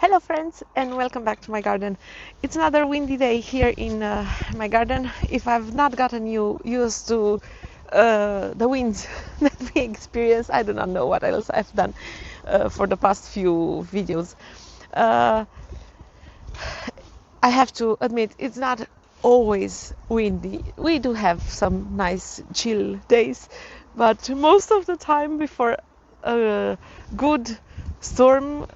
Hello friends, and welcome back to my garden. It's another windy day here in my garden. If I've not gotten you used to the winds that we experience, I do not know what else I've done for the past few videos. Uh, I have to admit, it's not always windy. We do have some nice chill days, but most of the time before a good storm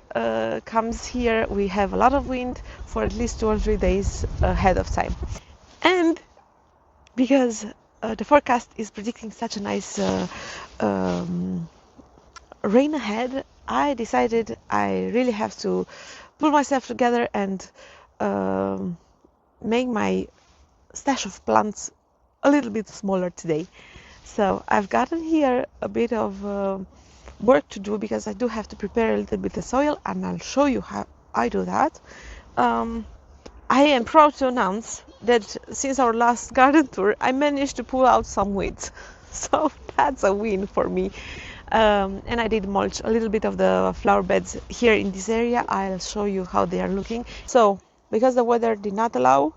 comes here, we have a lot of wind for at least 2 or 3 days ahead of time. And because the forecast is predicting such a nice rain ahead, I decided I really have to pull myself together and make my stash of plants a little bit smaller today. So I've gotten here a bit of work to do because I do have to prepare a little bit of soil, and I'll show you how I do that. I am proud to announce that since our last garden tour, I managed to pull out some weeds. So that's a win for me. And I did mulch a little bit of the flower beds here in this area. I'll show you how they are looking. So because the weather did not allow,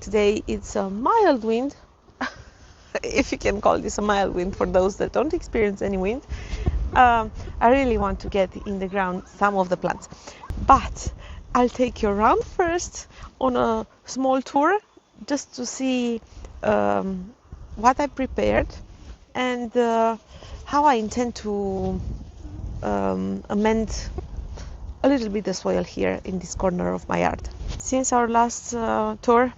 today it's a mild wind, if you can call this a mild wind for those that don't experience any wind. I really want to get in the ground some of the plants, but I'll take you around first on a small tour just to see what I prepared and how I intend to amend a little bit the soil here in this corner of my yard. Since our last tour,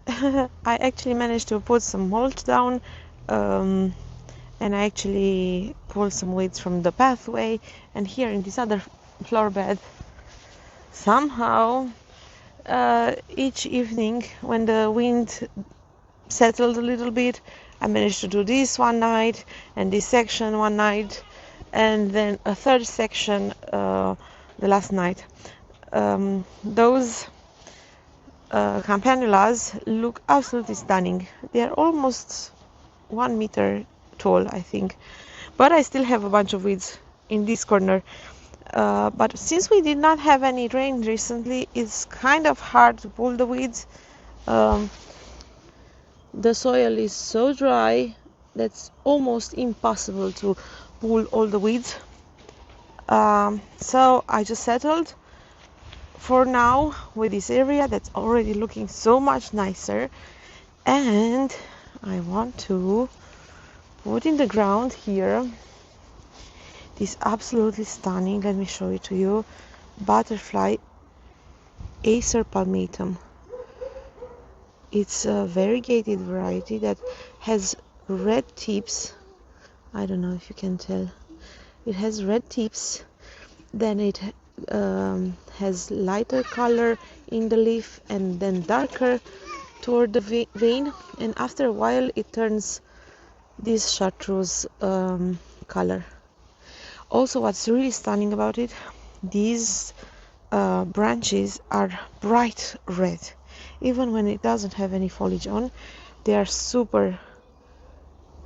I actually managed to put some mulch down, and I actually pulled some weeds from the pathway, and here in this other flower bed, somehow each evening when the wind settled a little bit, I managed to do this one night and this section one night, and then a third section the last night. Those campanulas look absolutely stunning. They are almost 1 meter tall, I think, but I still have a bunch of weeds in this corner. But since we did not have any rain recently, it's kind of hard to pull the weeds. The soil is so dry that's almost impossible to pull all the weeds. So I just settled for now with this area that's already looking so much nicer, and I want to put in the ground here this absolutely stunning, let me show it to you, butterfly Acer palmatum. It's a variegated variety that has red tips. I don't know if you can tell. It has red tips, then it has lighter color in the leaf and then darker toward the vein, and after a while it turns this chartreuse color. Also, what's really stunning about it, these branches are bright red. Even when it doesn't have any foliage on, they are super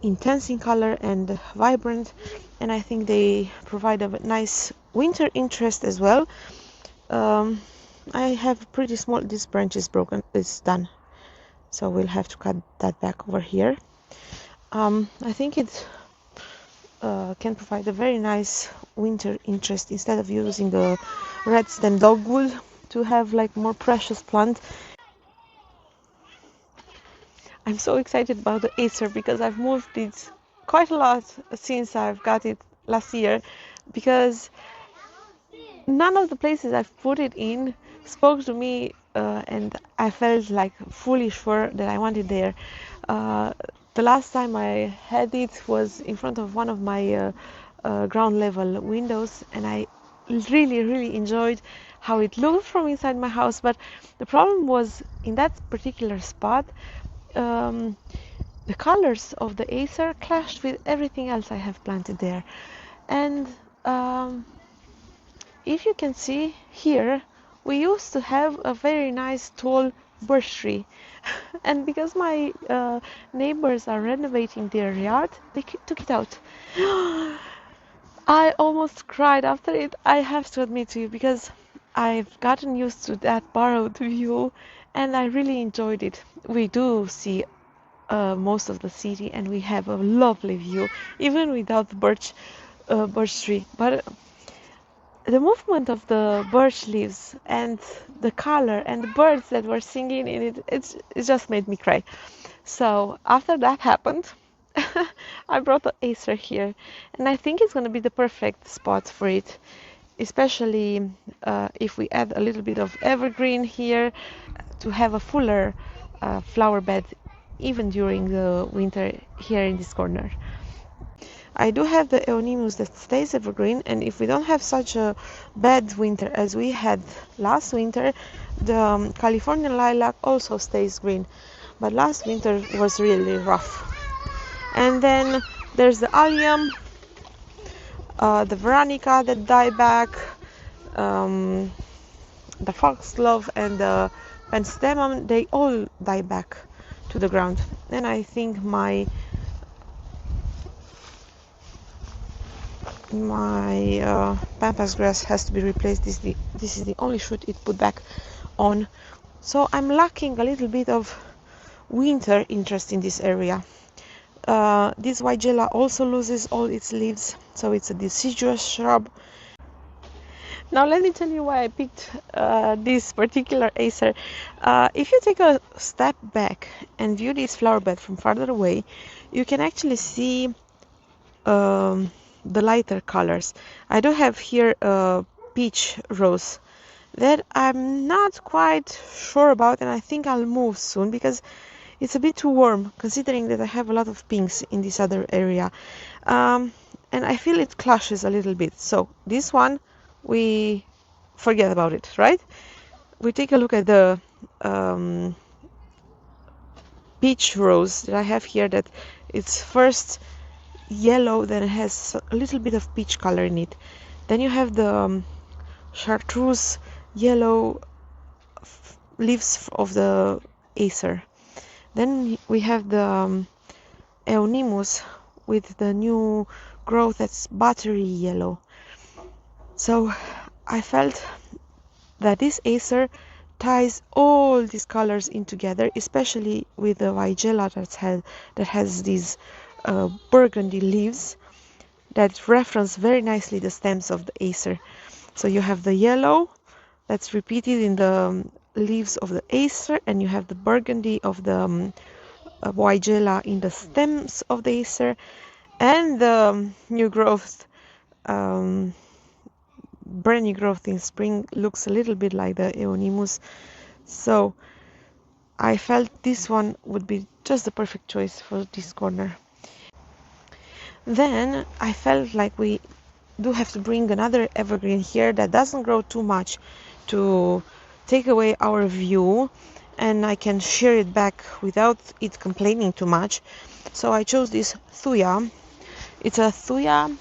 intense in color and vibrant, and I think they provide a nice winter interest as well. I have pretty small, this branch is broken, it's done, so we'll have to cut that back over here. I think it can provide a very nice winter interest instead of using the red stem dogwood to have like more precious plant. I'm so excited about the Acer because I've moved it quite a lot since I've got it last year, because none of the places I've put it in spoke to me, and I felt like fully sure that I wanted there. The last time I had it was in front of one of my ground level windows, and I really enjoyed how it looked from inside my house. But the problem was, in that particular spot, the colors of the Acer clashed with everything else I have planted there. And if you can see here, we used to have a very nice tall birch tree, and because my neighbors are renovating their yard, they took it out. I almost cried after it, I have to admit to you, because I've gotten used to that borrowed view and I really enjoyed it. We do see most of the city and we have a lovely view even without the birch tree. But the movement of the birch leaves and the color and the birds that were singing in it, it just made me cry. So after that happened, I brought the Acer here, and I think it's going to be the perfect spot for it, especially if we add a little bit of evergreen here to have a fuller flower bed even during the winter here in this corner. I do have the Euonymus that stays evergreen, and if we don't have such a bad winter as we had last winter, the Californian lilac also stays green. But last winter was really rough. And then there's the allium, the veronica that die back, the foxglove and the penstemon, they all die back to the ground. And I think my pampas grass has to be replaced. This is the only shoot it put back on. So I'm lacking a little bit of winter interest in this area. This Weigela also loses all its leaves, so it's a deciduous shrub. Now let me tell you why I picked this particular Acer. If you take a step back and view this flower bed from farther away, you can actually see the lighter colors. I do have here a peach rose that I'm not quite sure about, and I think I'll move soon because it's a bit too warm considering that I have a lot of pinks in this other area, and I feel it clashes a little bit. So this one we forget about it, right? We take a look at the peach rose that I have here, that it's first yellow, then it has a little bit of peach color in it. Then you have the chartreuse yellow leaves of the Acer. Then we have the Euonymus with the new growth that's buttery yellow. So I felt that this Acer ties all these colors in together, especially with the Weigela that has these burgundy leaves that reference very nicely the stems of the Acer. So you have the yellow that's repeated in the leaves of the Acer, and you have the burgundy of the Weigela in the stems of the Acer, and the new growth, brand new growth in spring looks a little bit like the Euonymus. So I felt this one would be just the perfect choice for this corner. Then I felt like we do have to bring another evergreen here that doesn't grow too much to take away our view, and I can share it back without it complaining too much. So I chose this Thuja. It's a Thuja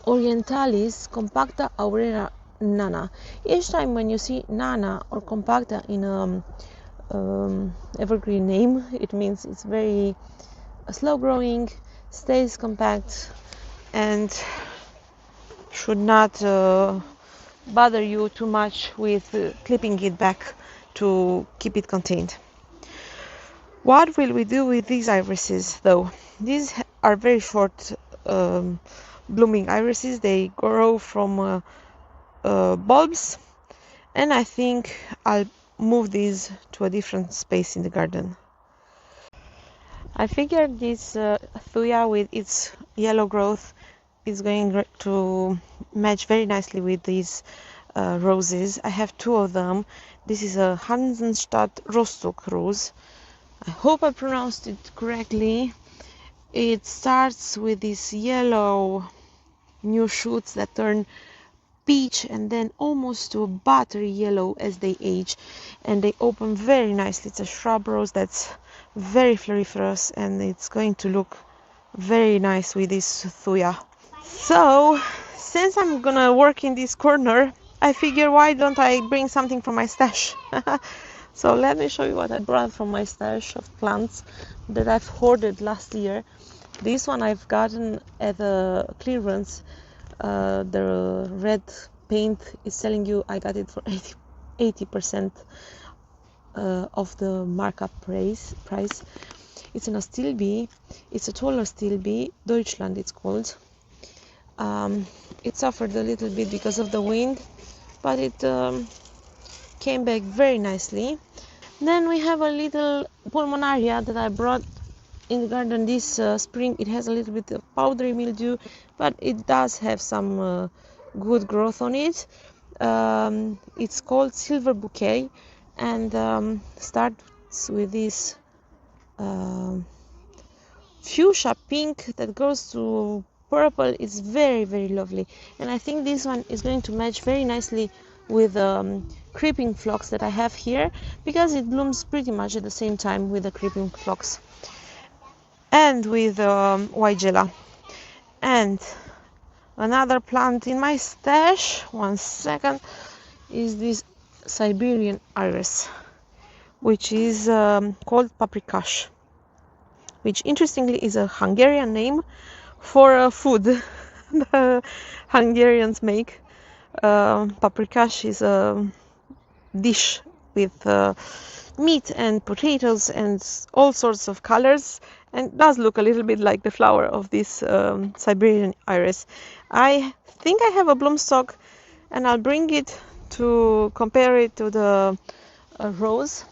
orientalis compacta Aurea Nana. Each time when you see Nana or compacta in a evergreen name, it means it's very slow growing, stays compact, and should not bother you too much with clipping it back to keep it contained. What will we do with these irises though? These are very short blooming irises. They grow from bulbs, and I think I'll move these to a different space in the garden. I figured this Thuja with its yellow growth is going to match very nicely with these roses. I have two of them. This is a Hansenstadt Rostock rose. I hope I pronounced it correctly. It starts with these yellow new shoots that turn peach and then almost to a buttery yellow as they age, and they open very nicely. It's a shrub rose that's very floriferous, and it's going to look very nice with this Thuja. So since I'm gonna work in this corner, I figure why don't I bring something from my stash. So let me show you what I brought from my stash of plants that I've hoarded last year. This one I've gotten at the clearance, the red paint is telling you I got it for 80% of the markup price. It's in a steel bee. It's a taller steel bee, Deutschland it's called. It suffered a little bit because of the wind, but it came back very nicely. Then we have a little pulmonaria that I brought in the garden this spring. It has a little bit of powdery mildew, but it does have some good growth on it. It's called Silver Bouquet, and starts with this fuchsia pink that goes to purple. It's very, very lovely, and I think this one is going to match very nicely with creeping phlox that I have here, because it blooms pretty much at the same time with the creeping phlox and with Weigela. And another plant in my stash, one second, is this Siberian iris, which is called paprikash, which interestingly is a Hungarian name for a food the Hungarians make. Paprikash is a dish with meat and potatoes and all sorts of colors, and does look a little bit like the flower of this Siberian iris. I think I have a bloom stock, and I'll bring it to compare it to the rose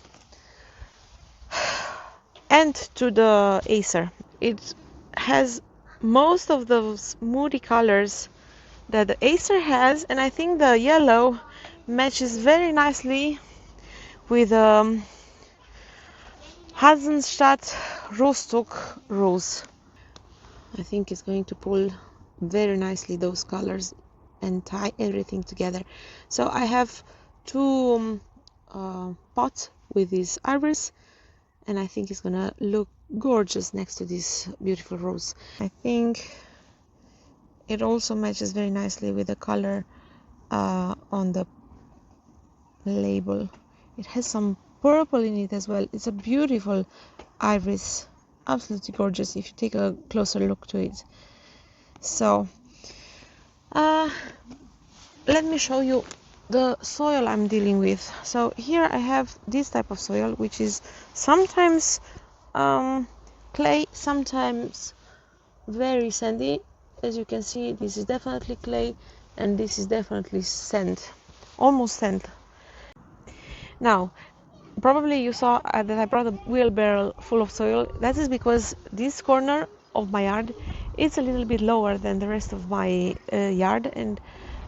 and to the Acer. It has most of those moody colors that the Acer has, and I think the yellow matches very nicely with Hasenstadt Rostock Rose. I think it's going to pull very nicely those colors and tie everything together. So I have two pots with this iris, and I think it's gonna look gorgeous next to this beautiful rose. I think it also matches very nicely with the color on the label. It has some purple in it as well. It's a beautiful iris, absolutely gorgeous if you take a closer look to it. So let me show you the soil I'm dealing with. So here I have this type of soil, which is sometimes clay, sometimes very sandy. As you can see, this is definitely clay, and this is definitely sand, almost sand. Now, probably you saw that I brought a wheelbarrow full of soil. That is because this corner of my yard is a little bit lower than the rest of my yard, and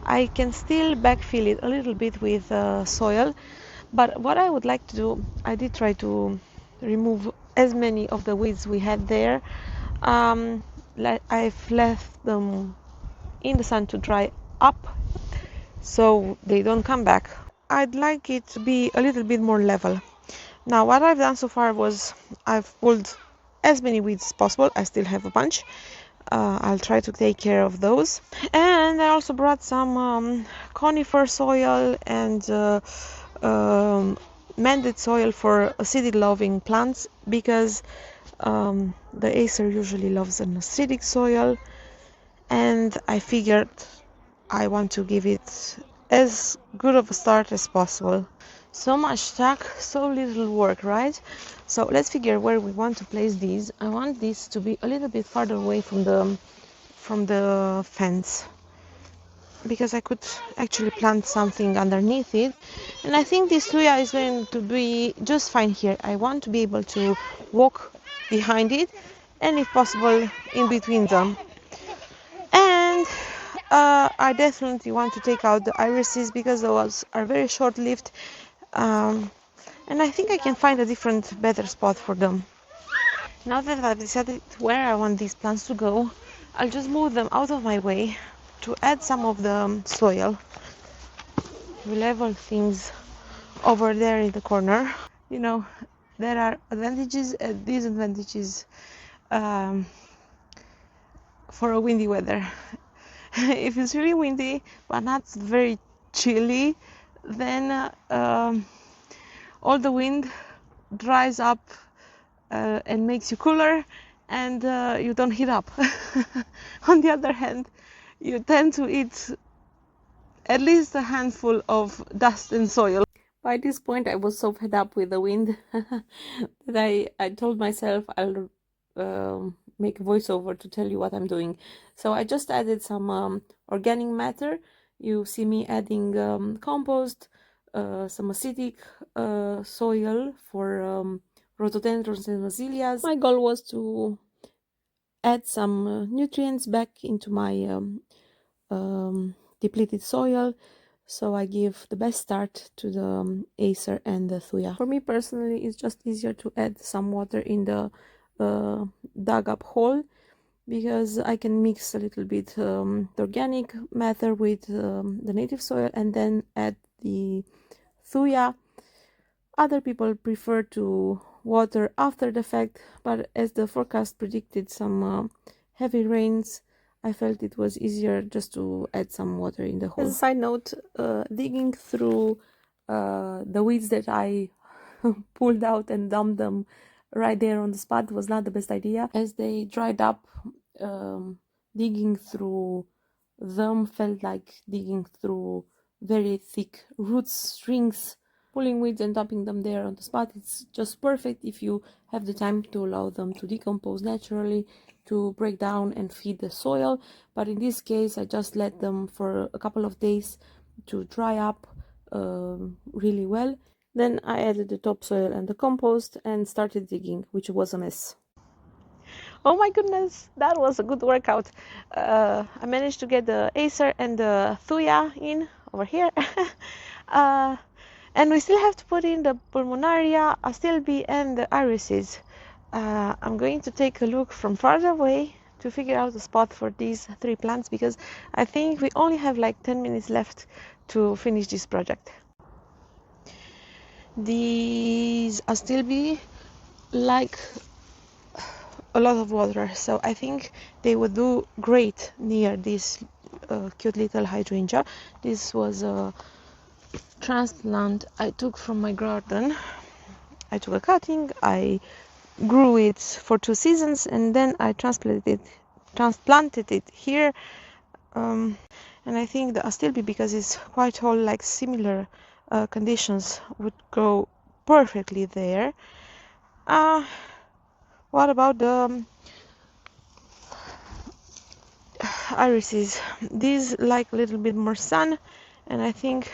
I can still backfill it a little bit with soil. But what I would like to do, I did try to remove as many of the weeds we had there. I've left them in the sun to dry up so they don't come back. I'd like it to be a little bit more level. Now what I've done so far was I've pulled as many weeds as possible. I still have a bunch. I'll try to take care of those. And I also brought some conifer soil and mended soil for acidic loving plants, because the Acer usually loves an acidic soil, and I figured I want to give it as good of a start as possible. So much talk, so little work, right? So let's figure where we want to place these. I want this to be a little bit farther away from the fence, because I could actually plant something underneath it, and I think this Thuja is going to be just fine here. I want to be able to walk behind it, and if possible in between them. And I definitely want to take out the irises, because those are very short-lived, and I think I can find a different, better spot for them. Now that I've decided where I want these plants to go, I'll just move them out of my way to add some of the soil. We level things over there in the corner. You know, there are advantages and disadvantages for a windy weather. If it's really windy but not very chilly, then all the wind dries up and makes you cooler, and you don't heat up. On the other hand, you tend to eat at least a handful of dust and soil. By this point, I was so fed up with the wind that I told myself I'll make a voiceover to tell you what I'm doing. So I just added some organic matter. You see me adding compost, some acidic soil for rhododendrons and azaleas. My goal was to add some nutrients back into my depleted soil, so I give the best start to the Acer and the Thuja. For me personally, it's just easier to add some water in the dug up hole, because I can mix a little bit the organic matter with the native soil and then add the Thuja. Other people prefer to water after the fact, but as the forecast predicted some heavy rains, I felt it was easier just to add some water in the hole. As a side note, digging through the weeds that I pulled out and dumped them right there on the spot was not the best idea. As they dried up, digging through them felt like digging through very thick roots, strings. Pulling weeds and dumping them there on the spot, it's just perfect if you have the time to allow them to decompose naturally, to break down and feed the soil. But in this case, I just let them for a couple of days to dry up really well. Then I added the topsoil and the compost and started digging, which was a mess. Oh my goodness, that was a good workout. I managed to get the Acer and the Thuja in over here. And we still have to put in the pulmonaria, astilbe, and the irises. I'm going to take a look from farther away to figure out the spot for these 3 plants, because I think we only have like 10 minutes left to finish this project. These astilbe like a lot of water, so I think they would do great near this cute little hydrangea. This was a transplant I took from my garden. I took a cutting, I grew it for 2 seasons, and then I transplanted it here. And I think the astilbe, because it's quite tall, like similar conditions, would go perfectly there. What about the irises? These like a little bit more sun, and I think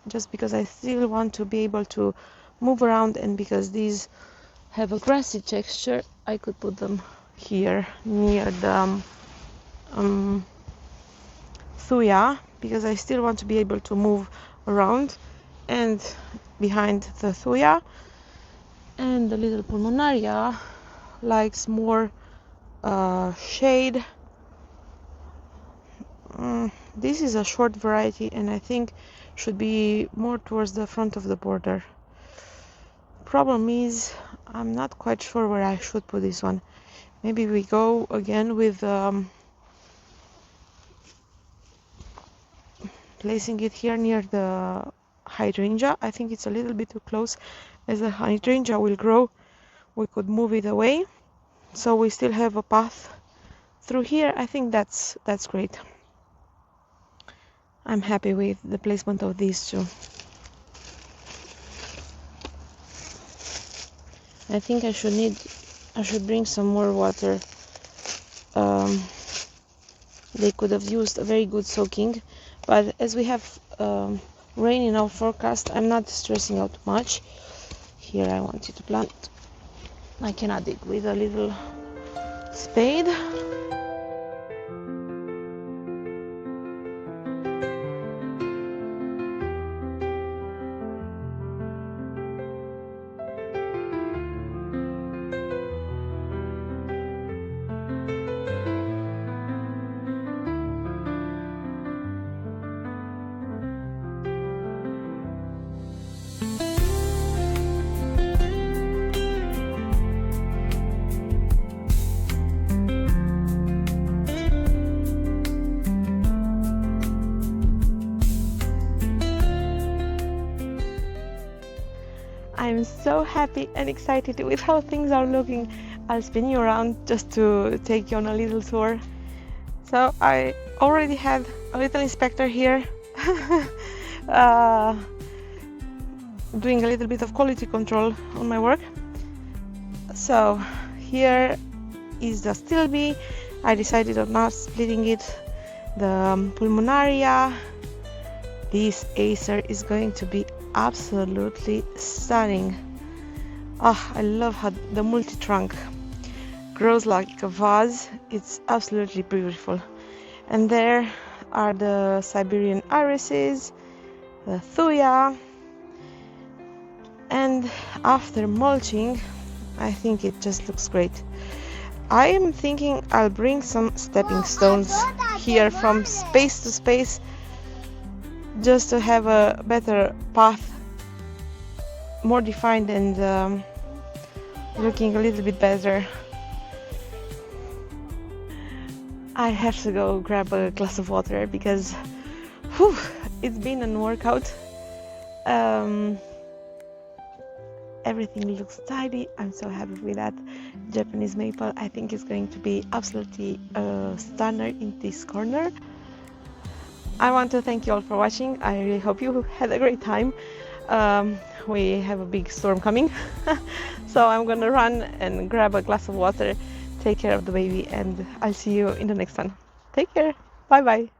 just because I still want to be able to move around, and because these have a grassy texture, I could put them here near the Thuja, because I still want to be able to move around, and behind the Thuja. And the little pulmonaria likes more shade. This is a short variety, and I think should be more towards the front of the border. Problem is, I'm not quite sure where I should put this one. Maybe we go again with placing it here near the hydrangea. I think it's a little bit too close. As the hydrangea will grow, we could move it away, so we still have a path through here. I think that's great. I'm happy with the placement of these two. I think I should bring some more water. They could have used a very good soaking, but as we have rain in our forecast, I'm not stressing out much. Here I wanted to plant. I cannot dig with a little spade. I'm so happy and excited with how things are looking. I'll spin you around just to take you on a little tour. So I already had a little inspector here uh, doing a little bit of quality control on my work. So here is the stilby. I decided on not splitting it. The pulmonaria. This Acer is going to be absolutely stunning. Oh, I love how the multi-trunk grows like a vase. It's absolutely beautiful. And there are the Siberian irises, the Thuja, and after mulching, I think it just looks great. I am thinking I'll bring some stepping stones here from space to space just to have a better path, more defined and looking a little bit better. I have to go grab a glass of water because it's been a workout. Everything looks tidy. I'm so happy with that. Japanese maple, I think, is going to be absolutely a stunner in this corner. I want to thank you all for watching. I really hope you had a great time. We have a big storm coming, so I'm gonna run and grab a glass of water, take care of the baby, and I'll see you in the next one. Take care. Bye bye.